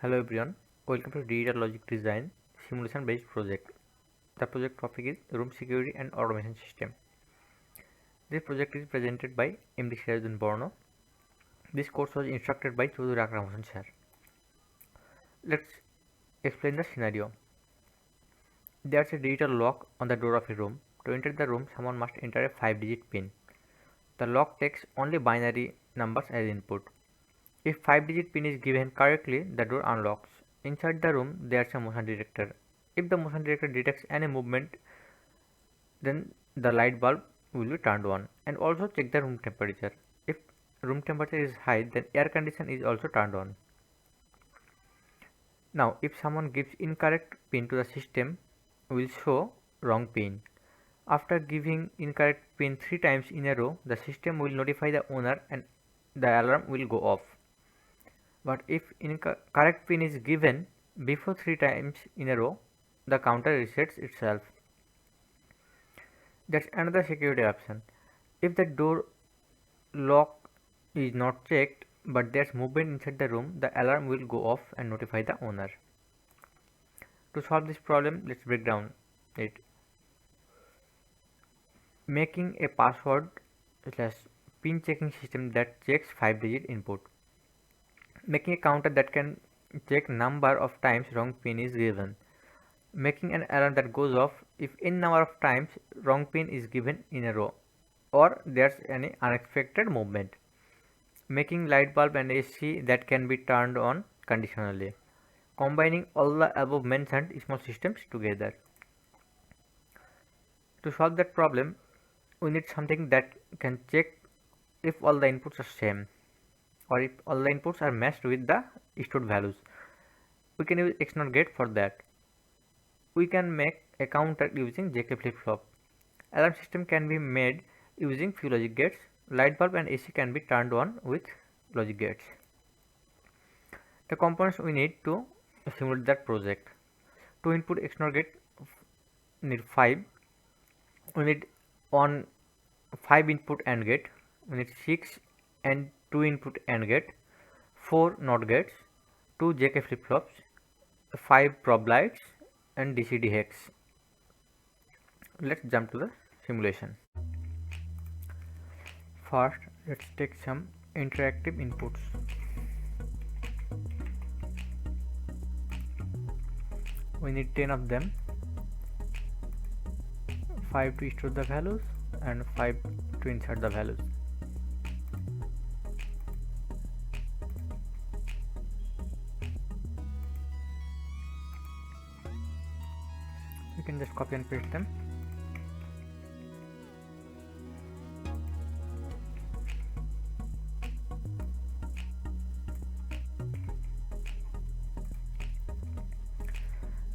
Hello everyone, welcome to Digital Logic Design Simulation Based Project. The project topic is Room Security and Automation System. This project is presented by MD Sirajuddin Borno. This course was instructed by CHOWDHURY HOSSAIN sir. Let's explain the scenario. There's a digital lock on the door of a room. To enter the room, someone must enter a 5-digit PIN. The lock takes only binary numbers as input. If 5-digit PIN is given correctly, the door unlocks. Inside the room, there's a motion detector. If the motion detector detects any movement, then the light bulb will be turned on. And also check the room temperature. If room temperature is high, then air condition is also turned on. Now, if someone gives incorrect PIN to the system, will show wrong PIN. After giving incorrect PIN 3 times in a row, the system will notify the owner and the alarm will go off. But if incorrect PIN is given before 3 times in a row, the counter resets itself. That's another security option. If the door lock is not checked but there's movement inside the room, the alarm will go off and notify the owner. To solve this problem, let's break down it. Making a password / PIN checking system that checks 5-digit input. Making a counter that can check number of times wrong PIN is given. Making an alarm that goes off if n number of times wrong PIN is given in a row or there's any unexpected movement. Making light bulb and AC that can be turned on conditionally. Combining all the above mentioned small systems together. To solve that problem, we need something that can check if all the inputs are same or if all the inputs are matched with the stored values. We can use XNOR gate for that. We can make a counter using JK flip-flop. Alarm system can be made using few logic gates. Light bulb and AC can be turned on with logic gates. The components we need to simulate that project. To input XNOR gate need 5. We need 5 input AND gate. We need 6 and 2 input AND gate, 4 NOT gates, 2 JK flip-flops, 5 probe lights and DCD hex. Let's jump to the simulation. First, let's take some interactive inputs. We need 10 of them, 5 to store the values and 5 to insert the values. You can just copy and paste them.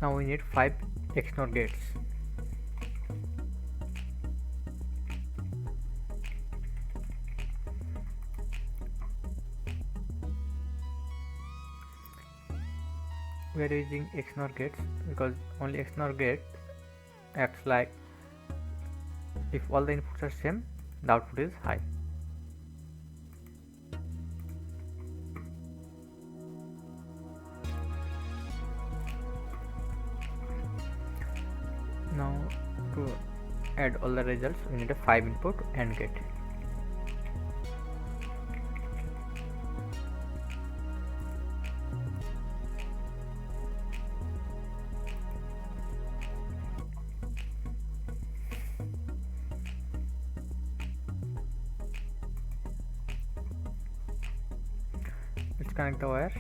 Now we need 5 XNOR gates. We are using XNOR gates because only XNOR gate acts like if all the inputs are same, the output is high. Now to add all the results, we need a 5 input AND gate. Let's connect the wires.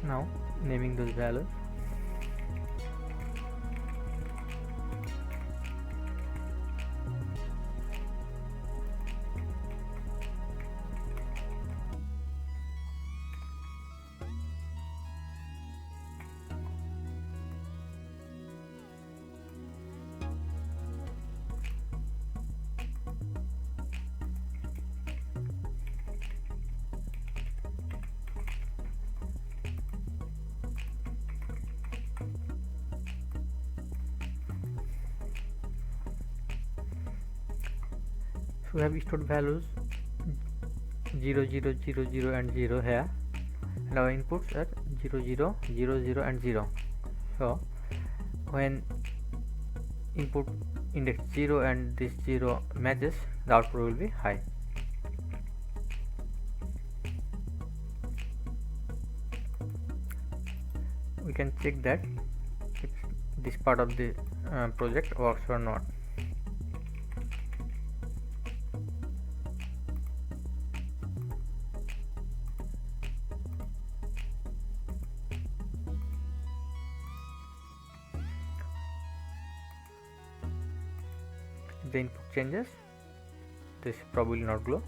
Now naming those values. So we have stored values 0 0 0 0 and 0 here, and our inputs are 0 0 0 0 and 0. So when input index 0 and this 0 matches, the output will be high. We can check that if this part of the project works or not. If the input changes, this probably not glow.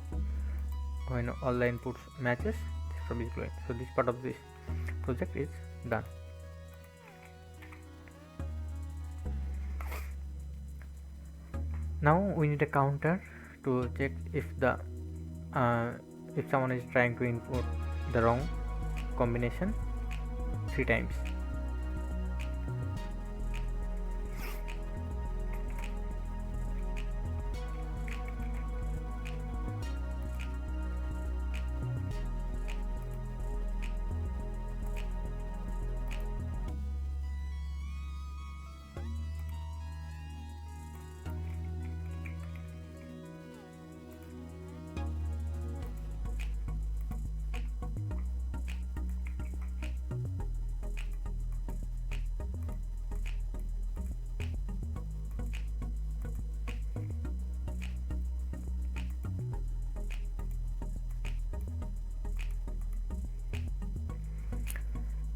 When all the inputs matches, this probably is glowing. So this part of this project is done. Now we need a counter to check if the if someone is trying to input the wrong combination 3 times.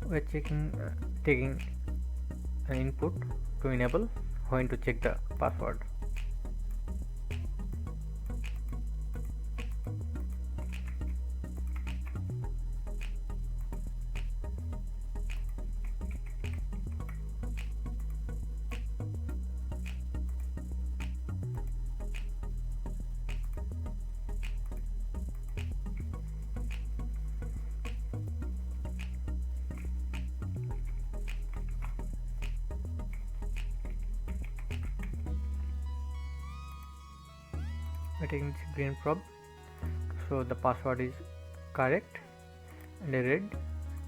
We're checking taking an input to enable when to check the password. We're taking this green probe to show the password is correct, and a red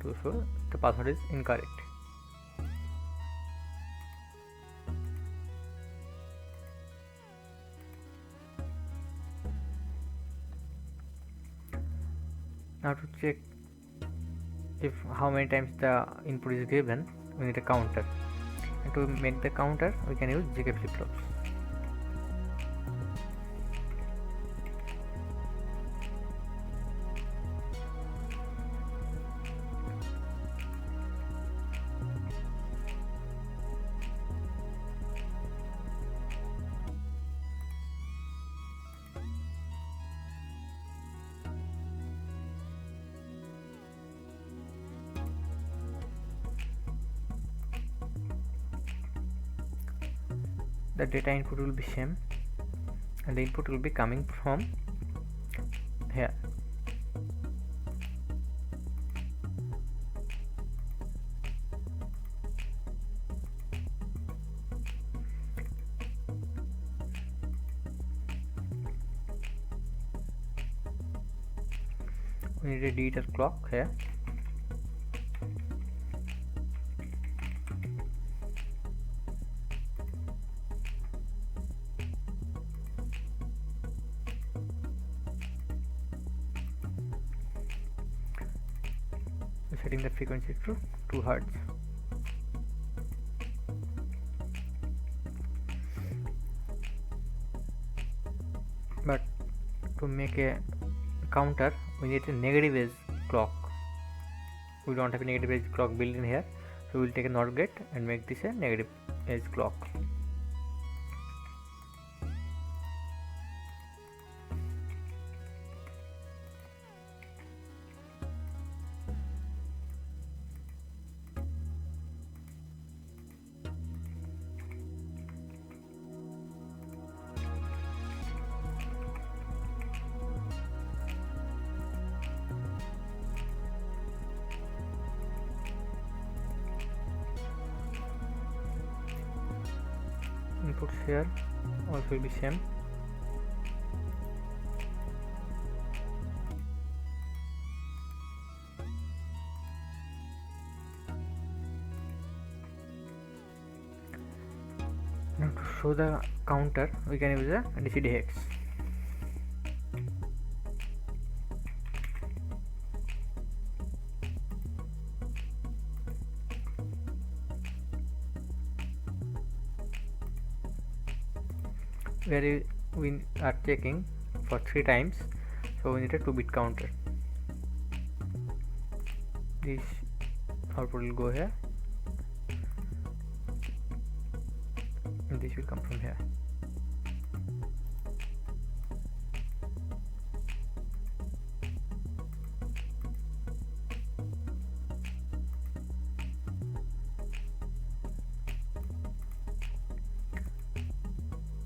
to show the password is incorrect. Now to check if how many times the input is given, we need a counter, and to make the counter we can use GK flip-flops. The data input will be same, and the input will be coming from here. We need a digital clock here. Setting the frequency to 2 Hz. But to make a counter, we need a negative edge clock. we don't have a negative edge clock built in here, so we'll take a NOT gate and make this a negative edge clock. Inputs here also will be same. Now to show the counter, we can use a DCD hex. Where we are checking for 3 times, so we need a 2-bit counter. This output will go here and this will come from here.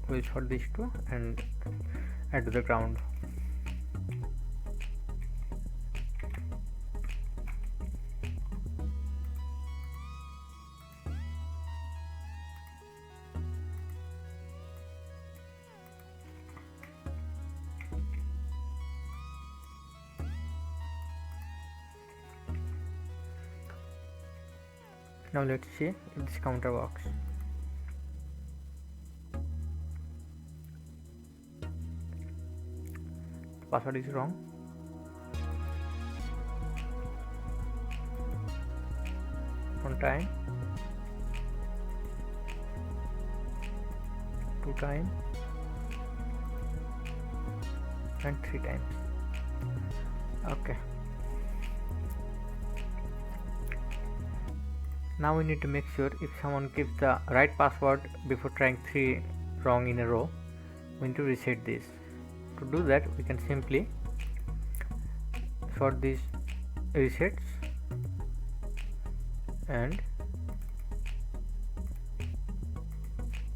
We'll short these two and add to the ground. Now let's see if this counter works. Password is wrong. One time, 2 times, and 3 times. Okay. Now we need to make sure if someone gives the right password before trying 3 wrong in a row, we need to reset this. To do that, we can simply sort these resets and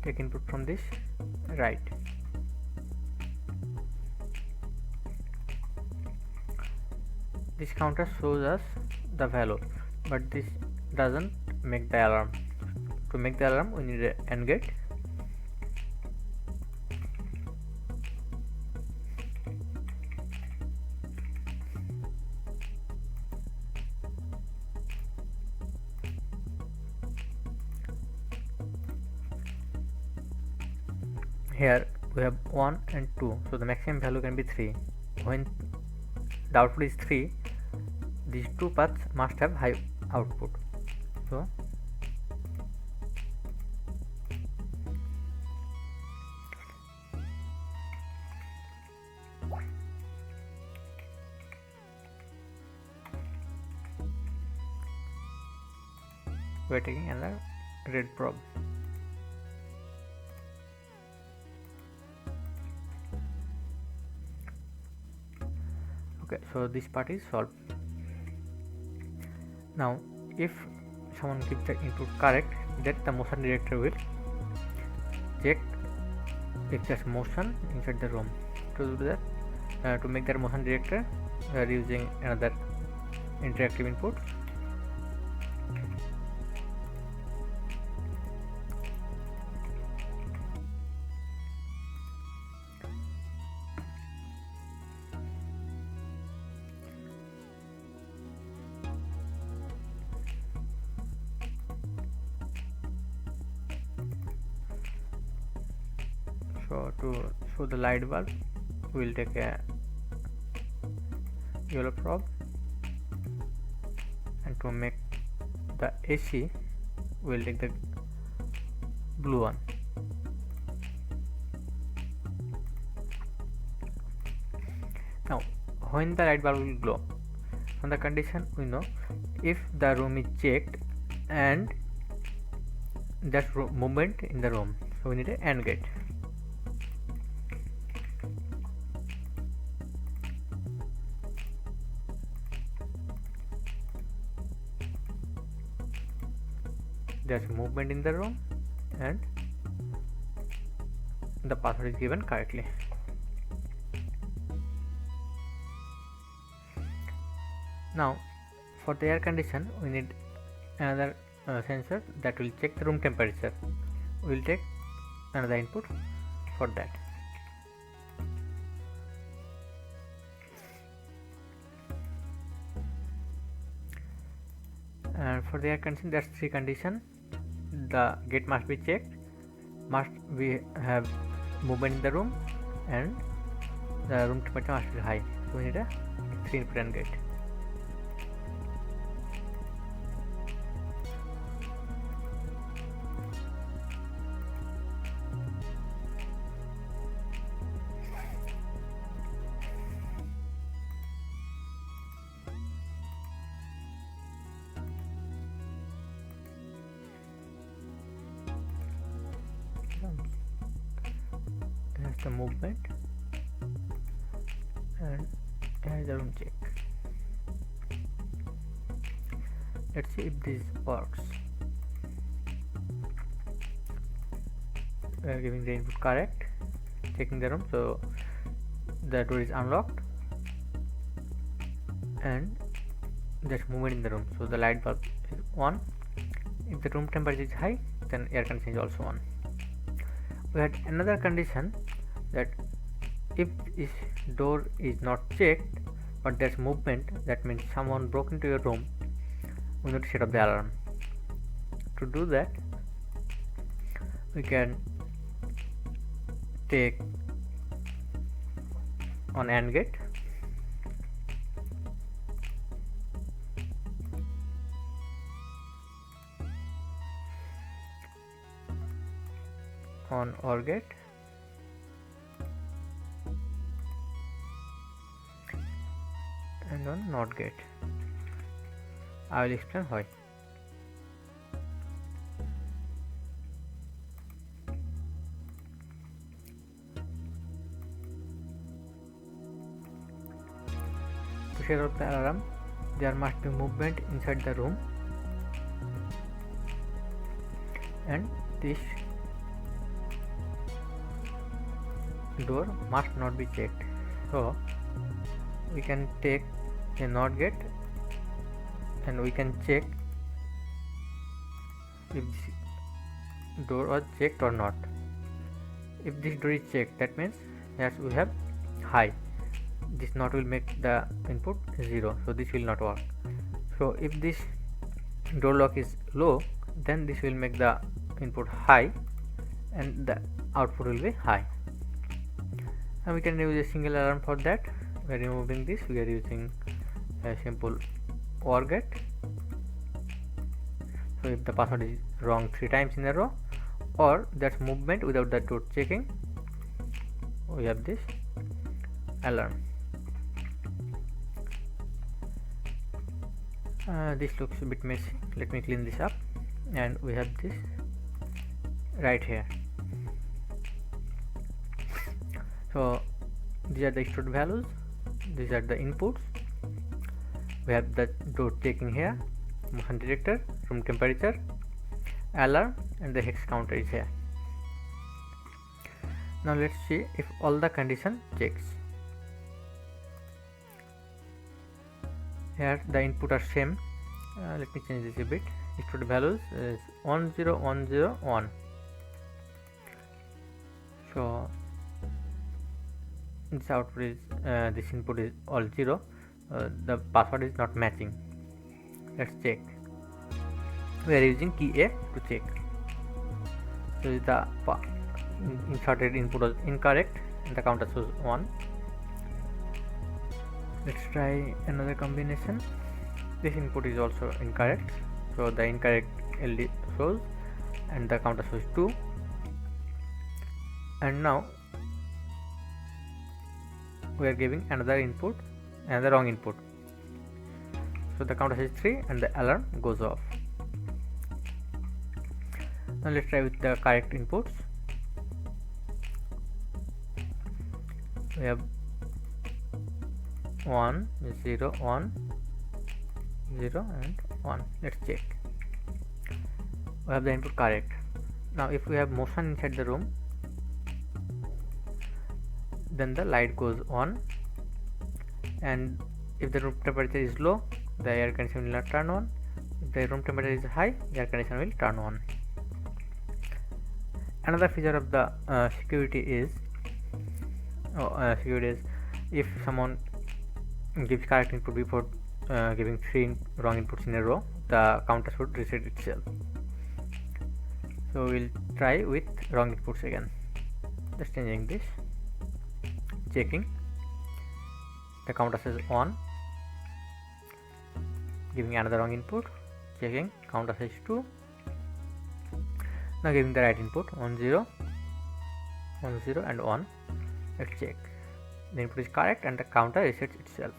take input from this right. This counter shows us the value, but this doesn't make the alarm. To make the alarm, we need an AND gate. Here we have 1 and 2, so the maximum value can be 3. When the output is 3, these 2 paths must have high output. So we are taking another red probe. Okay, so this part is solved. Now if someone gives the input correct, then the motion detector will check if there's motion inside the room. To do that, to make that motion detector, we are using another interactive input. So to show the light bulb, we will take a yellow probe, and to make the AC, we will take the blue one. Now when the light bulb will glow, on the condition we know if the room is checked and there's movement in the room, so we need an AND gate. There's movement in the room and the password is given correctly. Now for the air condition we need another sensor that will check the room temperature. We will take another input for that. And for the air condition there's 3 conditions. The gate must be checked, must we have movement in the room, and the room temperature must be high. So we need a 3 input AND gate. Here's the movement and here's the room check. Let's see if this works. We are giving the input correct, checking the room, so the door is unlocked and there's movement in the room, so the light bulb is on. If the room temperature is high, then air condition is also on. We had another condition that if this door is not checked but there's movement, that means someone broke into your room, we need to set up the alarm. To do that, we can take on AND gate, on OR gate, and on NOT gate. I will explain why. To set up the alarm, there must be movement inside the room, and this door must not be checked. So we can take a NOT gate and we can check if this door was checked or not. If this door is checked, that means yes, we have high. This NOT will make the input 0, so this will not work. So if this door lock is low, then this will make the input high and the output will be high. And we can use a single alarm for that. We are removing this, we are using a simple OR gate. So if the password is wrong 3 times in a row, or that's movement without the door checking, we have this alarm. This looks a bit messy, let me clean this up, and we have this right here. So these are the stored values, these are the inputs. We have the door checking here, motion detector, room temperature, alarm, and the hex counter is here. Now let's see if all the condition checks. Here the input are same. Let me change this a bit. Stored values is 10101. So this output is this input is all 0. The password is not matching. Let's check. We are using key A to check. So the inserted input was incorrect and the counter shows 1. Let's try another combination. This input is also incorrect, so the incorrect LD shows and the counter shows 2. And now we are giving another input, another wrong input. So the counter says 3 and the alarm goes off. Now let's try with the correct inputs. We have 1 0 1 0 and 1. Let's check. We have the input correct. Now if we have motion inside the room, then the light goes on, and if the room temperature is low, the air conditioner will not turn on. If the room temperature is high, the air conditioner will turn on. Another feature of the security is if someone gives correct input before giving 3 wrong inputs in a row, the counter should reset itself. So we'll try with wrong inputs again. Just changing this, checking. The counter says on, giving another wrong input, checking. Counter says 2. Now giving the right input 1 0 1 0 and 1. Let's check. The input is correct and the counter resets itself.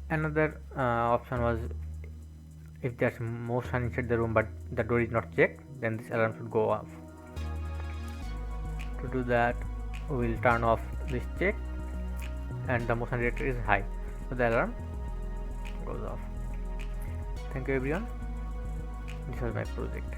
Another option was if there's motion inside the room but the door is not checked, then this alarm should go off. To do that, we will turn off this check and the motion detector is high, so the alarm goes off. Thank you everyone. This was my project.